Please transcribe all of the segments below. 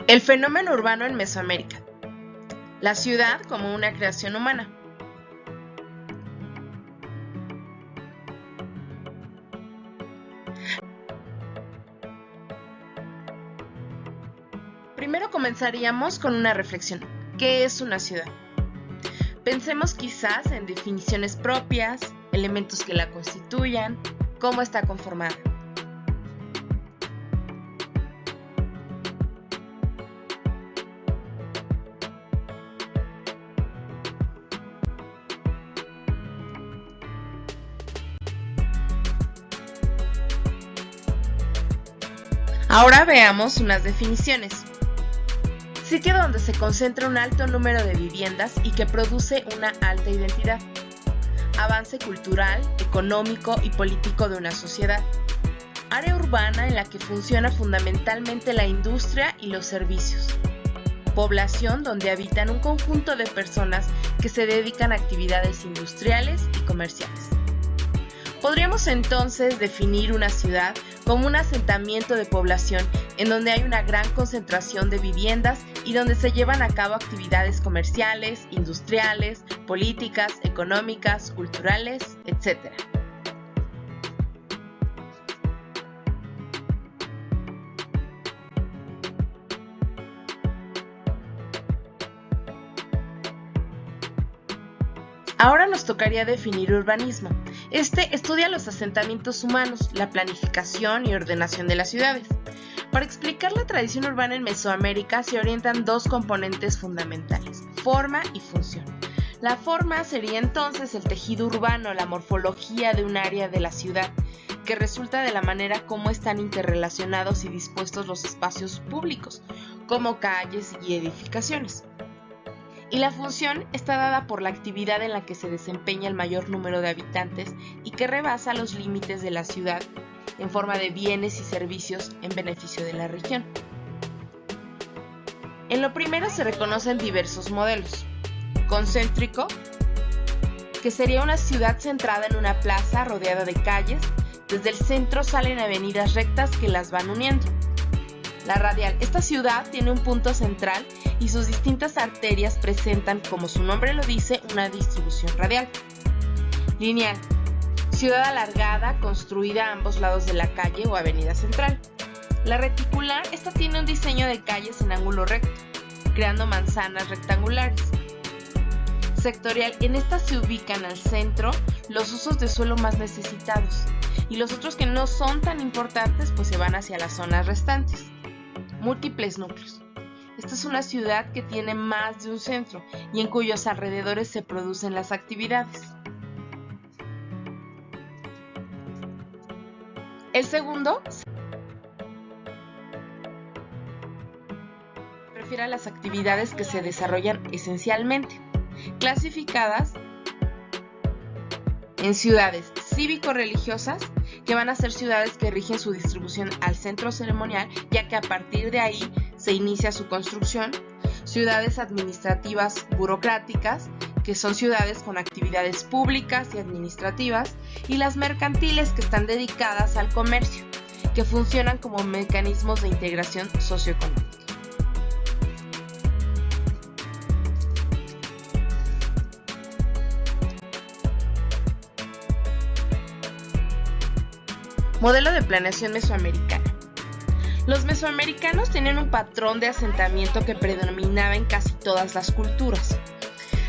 El fenómeno urbano en Mesoamérica. La ciudad como una creación humana. Primero comenzaríamos con una reflexión. ¿Qué es una ciudad? Pensemos quizás en definiciones propias, elementos que la constituyan, cómo está conformada. Ahora veamos unas definiciones. Sitio donde se concentra un alto número de viviendas y que produce una alta identidad. Avance cultural, económico y político de una sociedad. Área urbana en la que funciona fundamentalmente la industria y los servicios. Población donde habitan un conjunto de personas que se dedican a actividades industriales y comerciales. Podríamos entonces definir una ciudad como un asentamiento de población en donde hay una gran concentración de viviendas y donde se llevan a cabo actividades comerciales, industriales, políticas, económicas, culturales, etc. Ahora nos tocaría definir urbanismo. Este estudia los asentamientos humanos, la planificación y ordenación de las ciudades. Para explicar la tradición urbana en Mesoamérica se orientan dos componentes fundamentales, forma y función. La forma sería entonces el tejido urbano, la morfología de un área de la ciudad, que resulta de la manera como están interrelacionados y dispuestos los espacios públicos, como calles y edificaciones. Y la función está dada por la actividad en la que se desempeña el mayor número de habitantes y que rebasa los límites de la ciudad en forma de bienes y servicios en beneficio de la región. En lo primero se reconocen diversos modelos. Concéntrico, que sería una ciudad centrada en una plaza rodeada de calles. Desde el centro salen avenidas rectas que las van uniendo. La radial. Esta ciudad tiene un punto central y sus distintas arterias presentan, como su nombre lo dice, una distribución radial. Lineal. Ciudad alargada, construida a ambos lados de la calle o avenida central. La reticular. Esta tiene un diseño de calles en ángulo recto, creando manzanas rectangulares. Sectorial. En esta se ubican al centro los usos de suelo más necesitados y los otros que no son tan importantes pues se van hacia las zonas restantes. Múltiples núcleos. Esta es una ciudad que tiene más de un centro y en cuyos alrededores se producen las actividades. El segundo se refiere a las actividades que se desarrollan esencialmente, clasificadas en ciudades cívico-religiosas, que van a ser ciudades que rigen su distribución al centro ceremonial, ya que a partir de ahí se inicia su construcción. Ciudades administrativas burocráticas, que son ciudades con actividades públicas y administrativas, y las mercantiles, que están dedicadas al comercio, que funcionan como mecanismos de integración socioeconómica. Modelo de planeación mesoamericana. Los mesoamericanos tenían un patrón de asentamiento que predominaba en casi todas las culturas.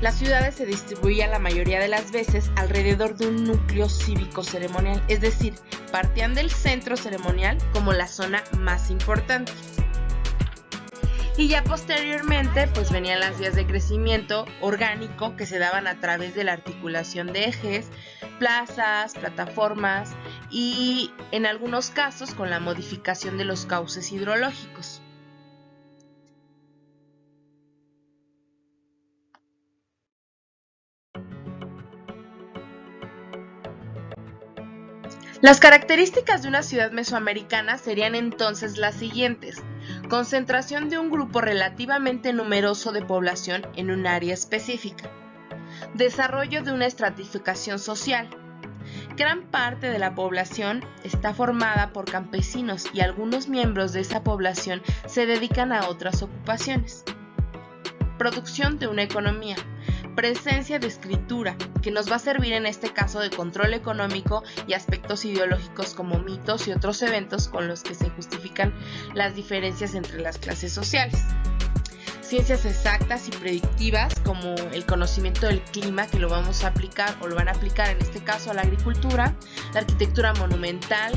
Las ciudades se distribuían la mayoría de las veces alrededor de un núcleo cívico-ceremonial, es decir, partían del centro ceremonial como la zona más importante. Y ya posteriormente pues venían las vías de crecimiento orgánico que se daban a través de la articulación de ejes, plazas, plataformas y en algunos casos con la modificación de los cauces hidrológicos. Las características de una ciudad mesoamericana serían entonces las siguientes: concentración de un grupo relativamente numeroso de población en un área específica, desarrollo de una estratificación social, Gran parte de la población está formada por campesinos y algunos miembros de esa población se dedican a otras ocupaciones. Producción de una economía. Presencia de escritura, que nos va a servir en este caso de control económico y aspectos ideológicos como mitos y otros eventos con los que se justifican las diferencias entre las clases sociales. Ciencias exactas y predictivas como el conocimiento del clima, que lo vamos a aplicar o lo van a aplicar en este caso a la agricultura, la arquitectura monumental,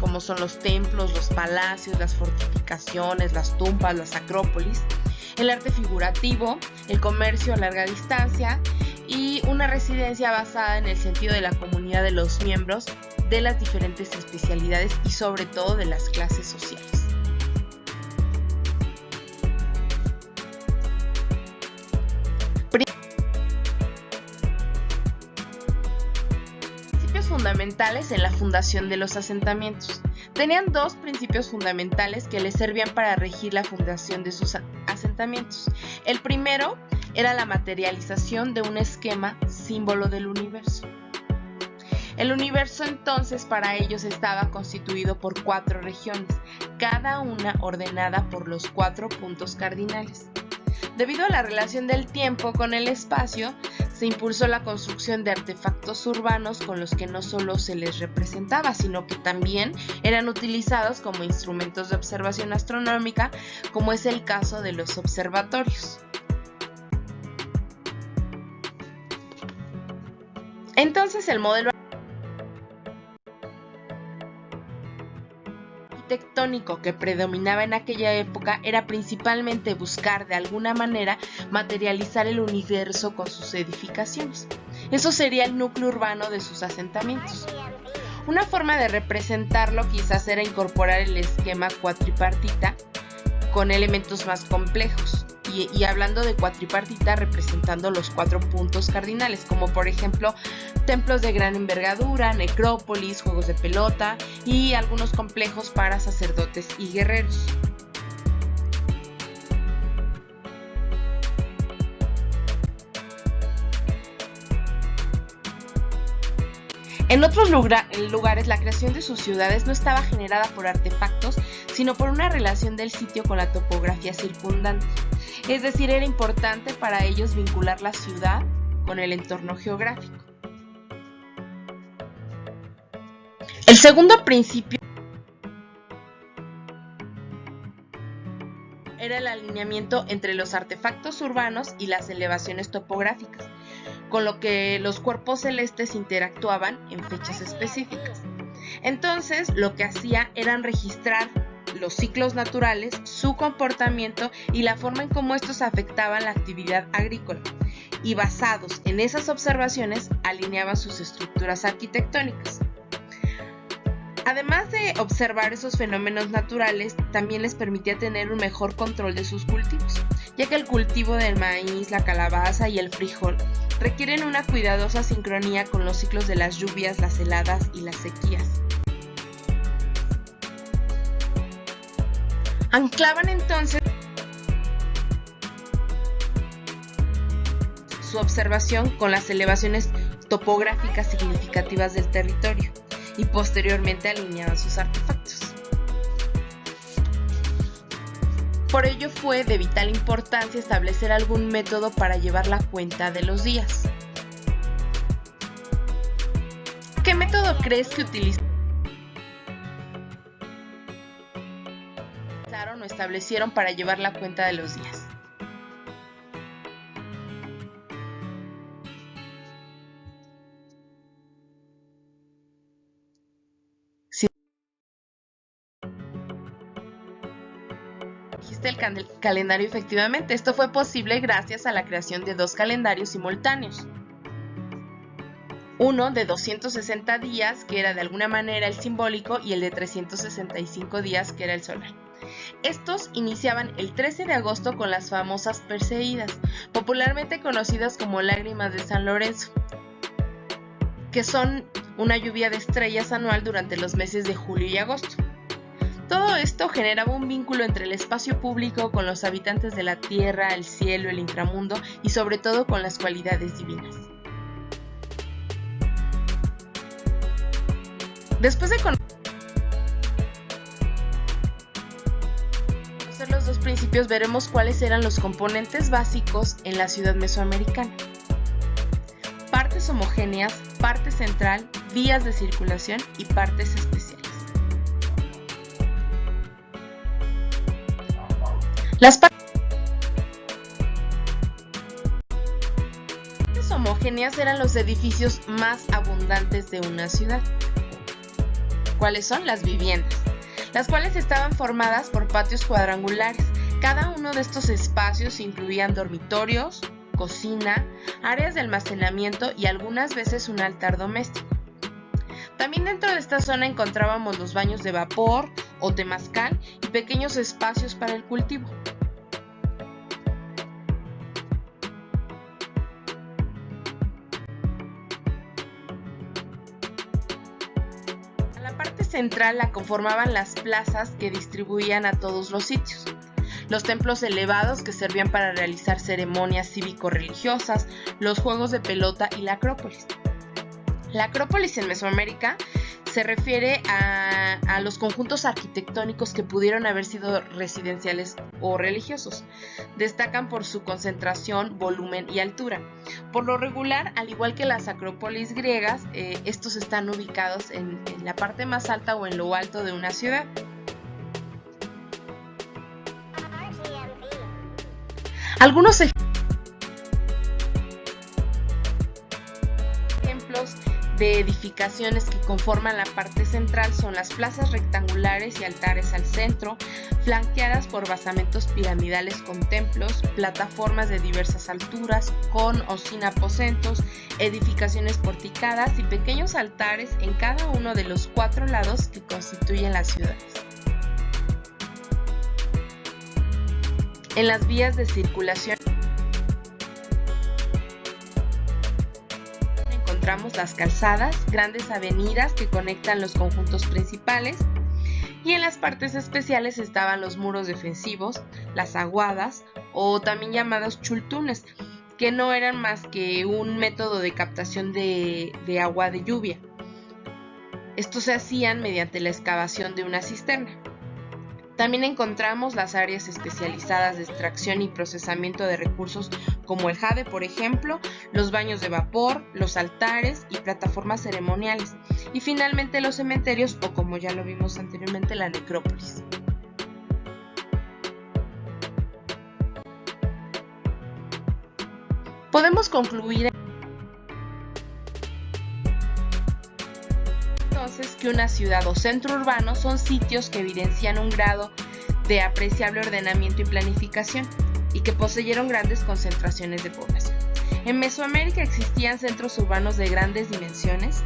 como son los templos, los palacios, las fortificaciones, las tumbas, las acrópolis, el arte figurativo, el comercio a larga distancia y una residencia basada en el sentido de la comunidad de los miembros de las diferentes especialidades y sobre todo de las clases sociales. Principios fundamentales en la fundación de los asentamientos. Tenían dos principios fundamentales que les servían para regir la fundación de sus asentamientos. El primero era la materialización de un esquema símbolo del universo. El universo entonces para ellos estaba constituido por 4 regiones, cada una ordenada por los 4 puntos cardinales. Debido a la relación del tiempo con el espacio, se impulsó la construcción de artefactos urbanos con los que no solo se les representaba, sino que también eran utilizados como instrumentos de observación astronómica, como es el caso de los observatorios. Entonces, el modelo arquitectónico que predominaba en aquella época era principalmente buscar de alguna manera materializar el universo con sus edificaciones. Eso sería el núcleo urbano de sus asentamientos. Una forma de representarlo quizás era incorporar el esquema cuatripartita con elementos más complejos. Y hablando de cuatripartita, representando los 4 puntos cardinales, como por ejemplo templos de gran envergadura, necrópolis, juegos de pelota y algunos complejos para sacerdotes y guerreros. En otros lugares, la creación de sus ciudades no estaba generada por artefactos, sino por una relación del sitio con la topografía circundante. Es decir, era importante para ellos vincular la ciudad con el entorno geográfico. El segundo principio era el alineamiento entre los artefactos urbanos y las elevaciones topográficas, con lo que los cuerpos celestes interactuaban en fechas específicas. Entonces, lo que hacía era registrar los ciclos naturales, su comportamiento y la forma en cómo estos afectaban la actividad agrícola, y basados en esas observaciones alineaban sus estructuras arquitectónicas. Además de observar esos fenómenos naturales, también les permitía tener un mejor control de sus cultivos, ya que el cultivo del maíz, la calabaza y el frijol requieren una cuidadosa sincronía con los ciclos de las lluvias, las heladas y las sequías. Anclaban entonces su observación con las elevaciones topográficas significativas del territorio y posteriormente alineaban sus artefactos. Por ello fue de vital importancia establecer algún método para llevar la cuenta de los días. ¿Qué método crees que utilizaron o establecieron para llevar la cuenta de los días? El calendario. Efectivamente, esto fue posible gracias a la creación de 2 calendarios simultáneos. Uno de 260 días, que era de alguna manera el simbólico, y el de 365 días, que era el solar. Estos iniciaban el 13 de agosto con las famosas Perseidas, popularmente conocidas como lágrimas de San Lorenzo, que son una lluvia de estrellas anual durante los meses de julio y agosto. Todo esto generaba un vínculo entre el espacio público con los habitantes de la tierra, el cielo, el inframundo y sobre todo con las cualidades divinas. Después de conocer los dos principios, veremos cuáles eran los componentes básicos en la ciudad mesoamericana. Partes homogéneas, parte central, vías de circulación y partes especiales. Las partes homogéneas eran los edificios más abundantes de una ciudad. ¿Cuáles son? Las viviendas, las cuales estaban formadas por patios cuadrangulares. Cada uno de estos espacios incluían dormitorios, cocina, áreas de almacenamiento y algunas veces un altar doméstico. También dentro de esta zona encontrábamos los baños de vapor o temazcal y pequeños espacios para el cultivo. La parte central la conformaban las plazas que distribuían a todos los sitios. Los templos elevados que servían para realizar ceremonias cívico-religiosas, los juegos de pelota y la Acrópolis. La Acrópolis en Mesoamérica se refiere a los conjuntos arquitectónicos que pudieron haber sido residenciales o religiosos. Destacan por su concentración, volumen y altura. Por lo regular, al igual que las acrópolis griegas, estos están ubicados en la parte más alta o en lo alto de una ciudad. Algunos ejemplos de edificaciones que conforman la parte central son las plazas rectangulares y altares al centro, flanqueadas por basamentos piramidales con templos, plataformas de diversas alturas, con o sin aposentos, edificaciones porticadas y pequeños altares en cada uno de los 4 lados que constituyen las ciudades. En las vías de circulación encontramos las calzadas, grandes avenidas que conectan los conjuntos principales, y en las partes especiales estaban los muros defensivos, las aguadas o también llamados chultunes, que no eran más que un método de captación de agua de lluvia. Estos se hacían mediante la excavación de una cisterna. También encontramos las áreas especializadas de extracción y procesamiento de recursos como el jade, por ejemplo, los baños de vapor, los altares y plataformas ceremoniales, y finalmente los cementerios o, como ya lo vimos anteriormente, la necrópolis. Podemos concluir entonces que una ciudad o centro urbano son sitios que evidencian un grado de apreciable ordenamiento y planificación y que poseyeron grandes concentraciones de población. En Mesoamérica existían centros urbanos de grandes dimensiones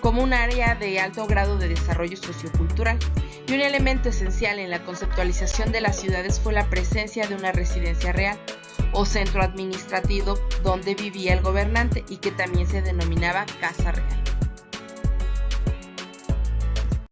como un área de alto grado de desarrollo sociocultural, y un elemento esencial en la conceptualización de las ciudades fue la presencia de una residencia real o centro administrativo donde vivía el gobernante y que también se denominaba casa real.